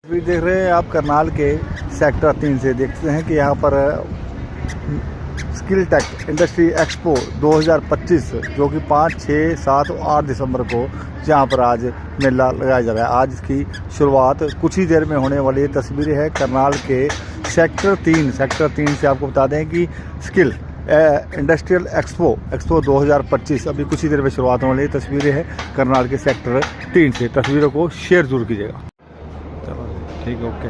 तस्वीर देख रहे हैं आप करनाल के सेक्टर 3 से। देखते हैं कि यहाँ पर स्किल टेक इंडस्ट्री एक्सपो 2025 जो कि 5, 6, 7 और 8 दिसंबर को जहाँ पर आज मेला लगाया जा रहा है। आज इसकी शुरुआत कुछ ही देर में होने वाली तस्वीरें है करनाल के सेक्टर 3 से। आपको बता दें कि स्किल इंडस्ट्रियल एक्सपो 2025 अभी कुछ ही देर में शुरुआत होने वाली तस्वीरें हैं करनाल के सेक्टर 3 से। तस्वीरों को शेयर जरूर कीजिएगा। चलो ठीक है, ओके।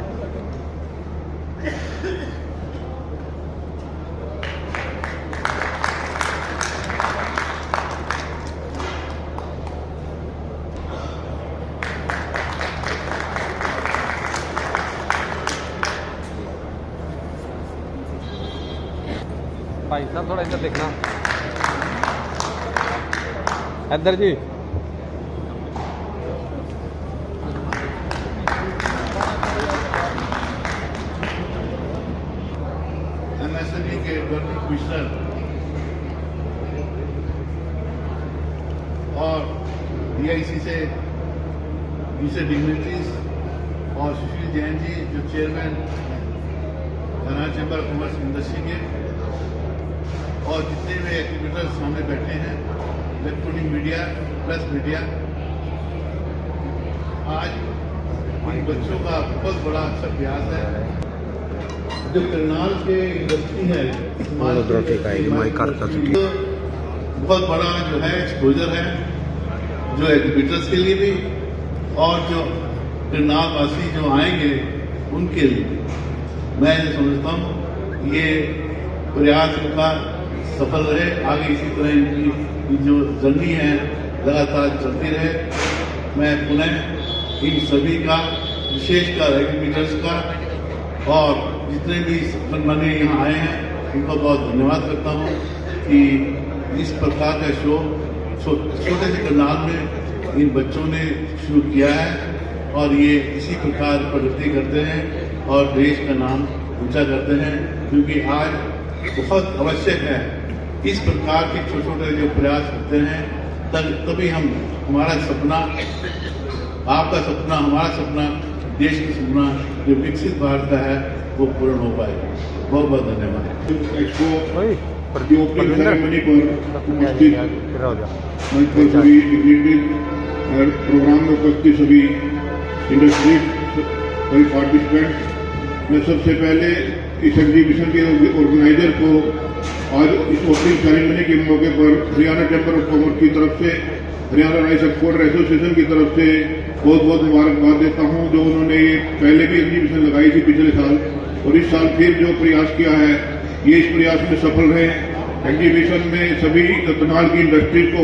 भाई साहब थोड़ा इधर देखना, इधर जी। एमएसएमई के गवर्नमेंट कमिश्नर और डीआईसी से दूसरे डिग्निटरीज और सुशील जैन जी जो chairman Karnal chamber of commerce industry के, और जितने भी एक्टिविटर्स सामने बैठे हैं, इलेक्ट्रॉनिक मीडिया, प्रेस मीडिया, आज इन बच्चों का बहुत बड़ा अच्छा प्रयास है। जो करनाल के इंडस्ट्री है, बहुत बड़ा जो है एक्सपोजर है, जो एक्टिविटर्स के लिए भी और जो करनाल वासी जो आएंगे उनके लिए। मैं समझता हूँ ये प्रयास उनका सफल रहे, आगे इसी तरह इनकी जो जर्नी है लगातार चलती रहे। मैं पुनः इन सभी का, विशेषकर एक्टिविटर्स का और जितने भी सन्मान्य यहाँ आए हैं उनका बहुत धन्यवाद करता हूँ कि इस प्रकार का शो छोटे से करनाल में इन बच्चों ने शुरू किया है और ये इसी प्रकार प्रगति करते हैं और देश का नाम ऊंचा करते हैं, क्योंकि आज बहुत आवश्यक है इस प्रकार के छोटे छोटे जो प्रयास करते हैं, तभी हम हमारा सपना, आपका सपना, हमारा सपना, देश का सपना जो विकसित भारत का है वो पूर्ण हो पाएगा। बहुत बहुत धन्यवाद। एक्सपो की ओपनिंग सेरेमनी पर उपस्थित सभी डिग्निटरीज और प्रोग्राम में उपस्थित सभी इंडस्ट्री सभी पार्टिसिपेंट, मैं सबसे पहले इस एग्जीबिशन के ऑर्गेनाइजर को आज इस ओपनिंग सेरेमनी के मौके पर हरियाणा चैम्बर ऑफ कॉमर्स की तरफ से, हरियाणा राइस एक्सपोर्टर एसोसिएशन की तरफ से बहुत बहुत मुबारकबाद देता हूं, जो उन्होंने ये पहले भी एग्जीबिशन लगाई थी पिछले साल और इस साल फिर जो प्रयास किया है ये इस प्रयास में सफल रहे। एग्जीबिशन में सभी करनाल की इंडस्ट्रीज को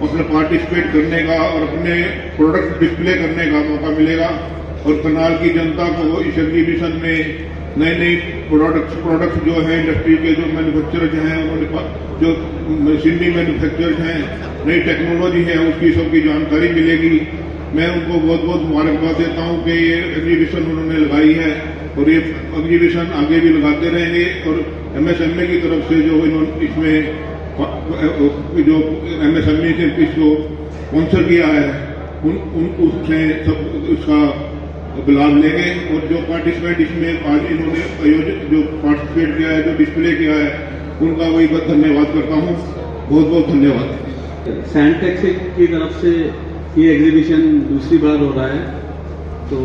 अपना पार्टिसिपेट करने का और अपने प्रोडक्ट डिस्प्ले करने का मौका मिलेगा और करनाल की जनता को इस एग्जीबिशन में नई नई प्रोडक्ट्स जो हैं इंडस्ट्री के जो मैन्युफैक्चरर्स हैं, उन्होंने जो मशीनरी मैन्युफैक्चरर्स हैं, नई टेक्नोलॉजी है, उसकी सबकी जानकारी मिलेगी। मैं उनको बहुत बहुत मुबारकबाद देता हूं कि ये एग्जीबिशन उन्होंने लगाई है और ये एग्जीबिशन आगे भी लगाते रहेंगे। और एमएसएमई की तरफ से जो इन्होंने इसमें जो एमएसएमई से इसको स्पॉन्सर किया है उससे सब उसका लाभ लेंगे और जो पार्टिसिपेंट इसमें आज इन्होंने जो पार्टिसिपेट किया है, जो डिस्प्ले किया है, उनका वही बहुत धन्यवाद करता हूँ। बहुत बहुत धन्यवाद। सैंटेक्स की तरफ से ये एग्जीबिशन दूसरी बार हो रहा है, तो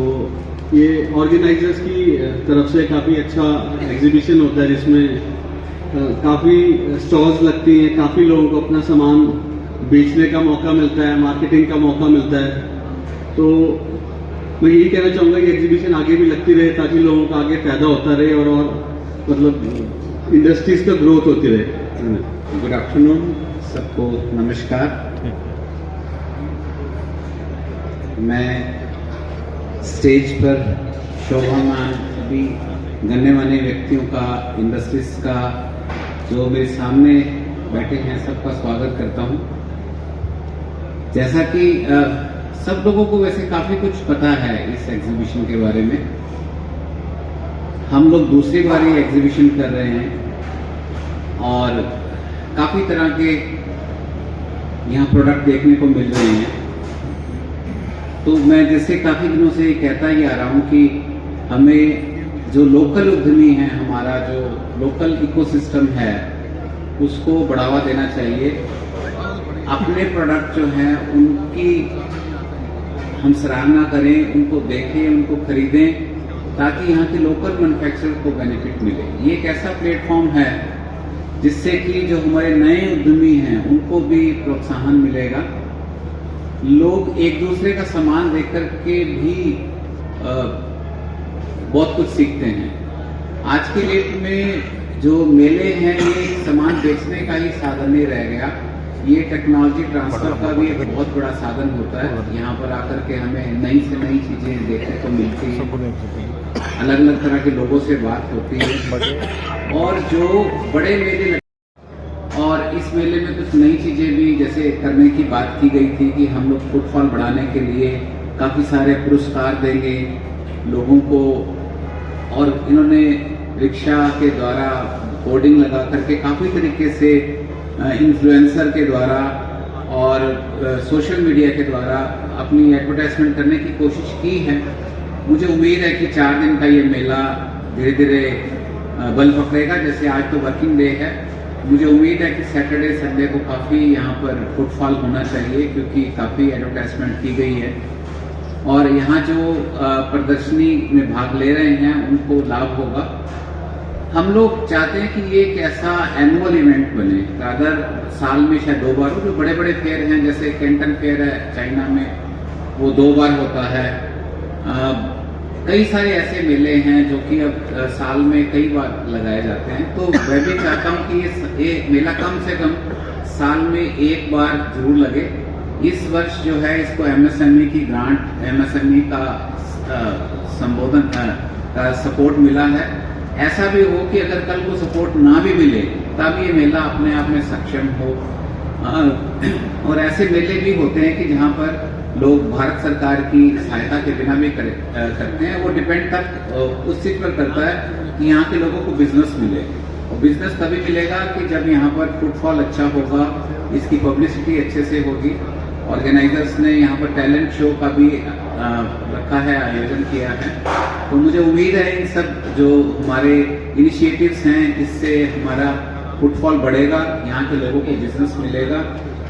ये ऑर्गेनाइजर्स की तरफ से काफ़ी अच्छा एग्जीबिशन होता है जिसमें काफ़ी स्टॉल्स लगती हैं, काफ़ी लोगों को अपना सामान बेचने का मौका मिलता है, मार्केटिंग का मौका मिलता है। तो मैं यही कहना चाहूँगा कि एग्जीबिशन आगे भी लगती रहे ताकि लोगों का आगे फायदा होता रहे और मतलब इंडस्ट्रीज का ग्रोथ होती रहे। गुड आफ्टरनून, सबको नमस्कार। मैं स्टेज पर शोभामान सभी गण्यमान्य व्यक्तियों का, इंडस्ट्रीज का जो मेरे सामने बैठे हैं, सबका स्वागत करता हूं। जैसा कि सब लोगों को वैसे काफी कुछ पता है इस एग्जीबिशन के बारे में। हम लोग दूसरी बार ये एग्जीबिशन कर रहे हैं और काफी तरह के यहाँ प्रोडक्ट देखने को मिल रहे हैं। तो मैं जैसे काफ़ी दिनों से कहता ही आ रहा हूँ कि हमें जो लोकल उद्यमी हैं, हमारा जो लोकल इकोसिस्टम है, उसको बढ़ावा देना चाहिए। अपने प्रोडक्ट जो हैं उनकी हम सराहना करें, उनको देखें, उनको खरीदें, ताकि यहाँ के लोकल मैन्युफैक्चरर को बेनिफिट मिले। ये एक ऐसा प्लेटफॉर्म है जिससे कि जो हमारे नए उद्यमी हैं उनको भी प्रोत्साहन मिलेगा। लोग एक दूसरे का सामान देख कर के भी बहुत कुछ सीखते हैं। आज की डेट में जो मेले हैं ये सामान बेचने का ही साधन नहीं रह गया, ये टेक्नोलॉजी ट्रांसफर का भी एक बहुत बड़ा साधन होता है। यहाँ पर आकर के हमें नई से नई चीजें देखने को मिलती हैं, अलग अलग तरह के लोगों से बात होती है। और जो बड़े मेले और इस मेले में कुछ नई चीजें भी जैसे करने की बात की गई थी कि हम लोग फुटफॉल बढ़ाने के लिए काफी सारे पुरस्कार देंगे लोगों को, और इन्होंने रिक्शा के द्वारा होर्डिंग लगा करके काफी तरीके से इन्फ्लुएंसर के द्वारा और सोशल मीडिया के द्वारा अपनी एडवर्टाइजमेंट करने की कोशिश की है। मुझे उम्मीद है कि 4 दिन का ये मेला धीरे धीरे बल पकड़ेगा। जैसे आज तो वर्किंग डे है, मुझे उम्मीद है कि सैटरडे संडे को काफ़ी यहाँ पर फुटफॉल होना चाहिए, क्योंकि काफ़ी एडवर्टाइजमेंट की गई है और यहाँ जो प्रदर्शनी में भाग ले रहे हैं उनको लाभ होगा। हम लोग चाहते हैं कि ये एक ऐसा एनुअल इवेंट बने, रादर साल में शायद 2 बार हो। जो बड़े बड़े फेयर हैं जैसे कैंटन फेयर है चाइना में, वो 2 बार होता है। कई सारे ऐसे मेले हैं जो कि अब साल में कई बार लगाए जाते हैं। तो मैं भी चाहता हूँ कि ये मेला कम से कम साल में 1 बार जरूर लगे। इस वर्ष जो है इसको एमएसएमई की ग्रांट, एमएसएमई का संबोधन का सपोर्ट मिला है। ऐसा भी हो कि अगर कल को सपोर्ट ना भी मिले तब ये मेला अपने आप में सक्षम हो। और ऐसे मेले भी होते हैं कि जहाँ पर लोग भारत सरकार की सहायता के बिना भी करते हैं। वो डिपेंड तक उस चीज पर करता है कि यहाँ के लोगों को बिजनेस मिले, और बिजनेस तभी मिलेगा कि जब यहाँ पर फुटफॉल अच्छा होगा, इसकी पब्लिसिटी अच्छे से होगी। ऑर्गेनाइजर्स ने यहाँ पर टैलेंट शो का भी रखा है, आयोजन किया है। तो मुझे उम्मीद है इन सब जो हमारे इनिशिएटिव्स हैं इससे हमारा फुटफॉल बढ़ेगा, यहाँ के लोगों को बिजनेस मिलेगा,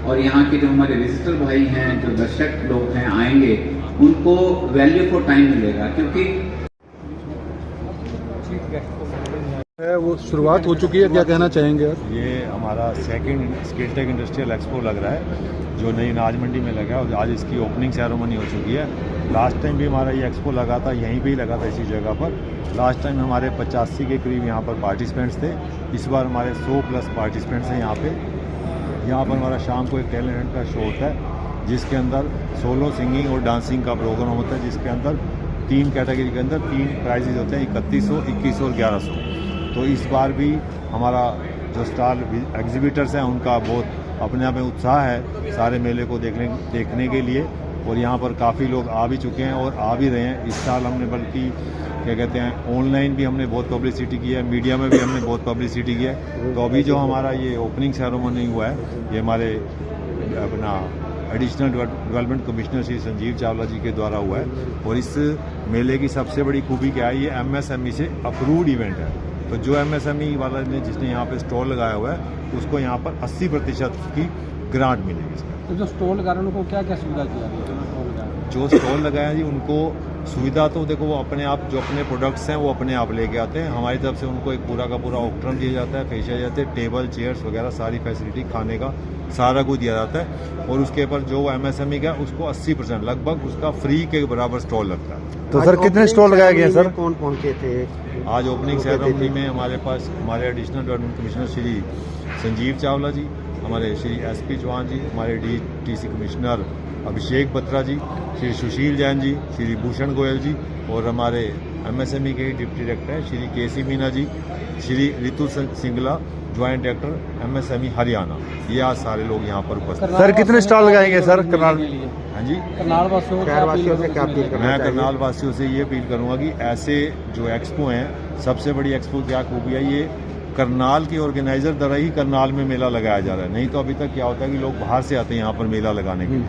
और यहाँ के जो हमारे विजिटर भाई हैं, जो दर्शक लोग हैं आएंगे, उनको वैल्यू फॉर टाइम मिलेगा। क्योंकि वो शुरुआत हो चुकी है, क्या कहना चाहेंगे आप? ये हमारा सेकंड स्किलटेक इंडस्ट्रियल एक्सपो लग रहा है जो नई अनाज मंडी में लगा है, और आज इसकी ओपनिंग सेरेमनी हो चुकी है। लास्ट टाइम भी हमारा ये एक्सपो लगा था, यहीं पे ही लगा था इसी जगह पर। लास्ट टाइम हमारे 85 के करीब यहाँ पर पार्टिसिपेंट्स थे, इस बार हमारे 100+ पार्टिसिपेंट्स हैं यहाँ पे। यहाँ पर हमारा शाम को एक टैलेंट का शो होता है जिसके अंदर सोलो सिंगिंग और डांसिंग का प्रोग्राम होता है, जिसके अंदर 3 कैटेगरी के अंदर 3 प्राइजेज होते हैं, 3100, 2100 और 1100। तो इस बार भी हमारा जो स्टार एग्जीबिटर्स हैं उनका बहुत अपने आप में उत्साह है सारे मेले को देखने के लिए, और यहाँ पर काफ़ी लोग आ भी चुके हैं और आ भी रहे हैं। इस साल हमने बल्कि क्या कहते हैं ऑनलाइन भी हमने बहुत पब्लिसिटी की है, मीडिया में भी हमने बहुत पब्लिसिटी की है। तो अभी जो हमारा ये ओपनिंग सेरेमनी हुआ है ये हमारे अपना additional development commissioner Shri Sanjeev Chawla ji के द्वारा हुआ है। और इस मेले की सबसे बड़ी खूबी क्या है, ये एमएसएमई से अप्रूव्ड इवेंट है। तो जो एमएसएमई वाला ने जिसने यहाँ पे स्टॉल लगाया हुआ है उसको यहाँ पर 80% की ग्रांट मिलेगी। तो जो स्टॉल लगा रहे हैं उनको क्या क्या सुविधा दी जा रही है? जो स्टॉल लगाया जी उनको सुविधा तो देखो वो अपने आप जो अपने प्रोडक्ट्स हैं वो अपने आप लेके आते हैं। हमारी तरफ से उनको एक पूरा का पूरा ऑक्ट्रम दिया जाता है, फेशियल जाते हैं, टेबल चेयर्स वगैरह सारी फैसिलिटी खाने का सारा कुछ दिया जाता है। और उसके ऊपर जो एमएसएमई का उसको 80% लगभग उसका फ्री के बराबर स्टॉल लगता है। तो सर कितने स्टॉल लगाए गए सर? कौन पहुंचे थे आज ओपनिंग सेरेमनी में हमारे पास हमारे additional development commissioner Shri Sanjeev Chawla ji, हमारे श्री एसपी चौहान जी, हमारे डीटीसी कमिश्नर अभिषेक बत्रा जी, श्री सुशील जैन जी, श्री भूषण गोयल जी, और हमारे एमएसएमई के डिप्टी डायरेक्टर हैं Shri KC Meena ji, Shri Ritu Singla joint director MSME Haryana. ये आज सारे लोग यहाँ पर उपस्थित। सर कितने स्टॉल लगाएंगे सर करनाल? हाँ जी, करनाल वासियों से क्या अपील करना मैं चाहिए? करनाल वासियों से ये अपील करूँगा कि ऐसे जो एक्सपो हैं, सबसे बड़ी एक्सपो क्या खूबी है, ये करनाल के ऑर्गेनाइजर द्वारा ही करनाल में मेला लगाया जा रहा है। नहीं तो अभी तक क्या होता है कि लोग बाहर से आते हैं यहाँ पर मेला लगाने के लिए।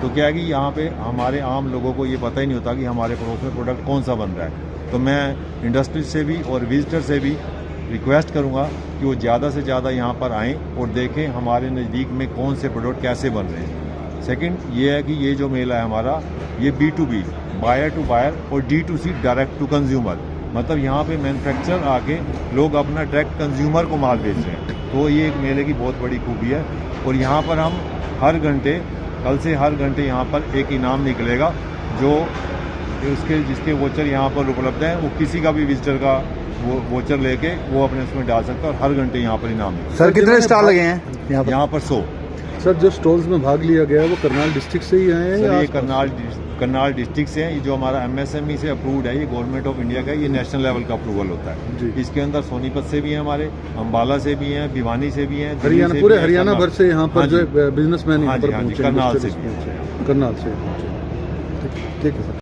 तो क्या है कि यहाँ पे हमारे आम लोगों को ये पता ही नहीं होता कि हमारे पड़ोस में प्रोडक्ट कौन सा बन रहा है। तो मैं इंडस्ट्री से भी और विजिटर से भी रिक्वेस्ट करूँगा कि वो ज़्यादा से ज़्यादा यहाँ पर आएँ और देखें हमारे नज़दीक में कौन से प्रोडक्ट कैसे बन रहे हैं। सेकंड ये है कि ये जो मेला है हमारा, ये B2B बायर टू बायर और D2C डायरेक्ट टू कंज्यूमर, मतलब यहाँ पे मैन्युफैक्चरर आके लोग अपना डायरेक्ट कंज्यूमर को माल बेच रहे हैं। तो ये एक मेले की बहुत बड़ी खूबी है। और यहाँ पर हम हर घंटे, कल से हर घंटे यहाँ पर एक इनाम निकलेगा, जो उसके जिसके वोचर यहाँ पर उपलब्ध हैं, वो किसी का भी विजिटर का वो वोचर लेके वो अपने उसमें डाल सकता है और हर घंटे यहाँ पर इनाम मिलेगा। सर कितने स्टॉल लगे हैं यहाँ पर 100। सर जो स्टॉल्स में भाग लिया गया है वो करनाल डिस्ट्रिक्ट से ही आए हैं? सर या ये करनाल डिस्ट्रिक्ट से हैं। ये जो हमारा MSME से अप्रूव्ड है, ये गवर्नमेंट ऑफ इंडिया का, ये नेशनल लेवल का अप्रूवल होता है। इसके अंदर सोनीपत से भी हैं हमारे, अम्बाला से भी हैं, भिवानी से भी हैं, हरियाणा, पूरे हरियाणा भर से यहाँ पर जो बिजनेसमैन करनाल से भी। करनाल से। ठीक है सर।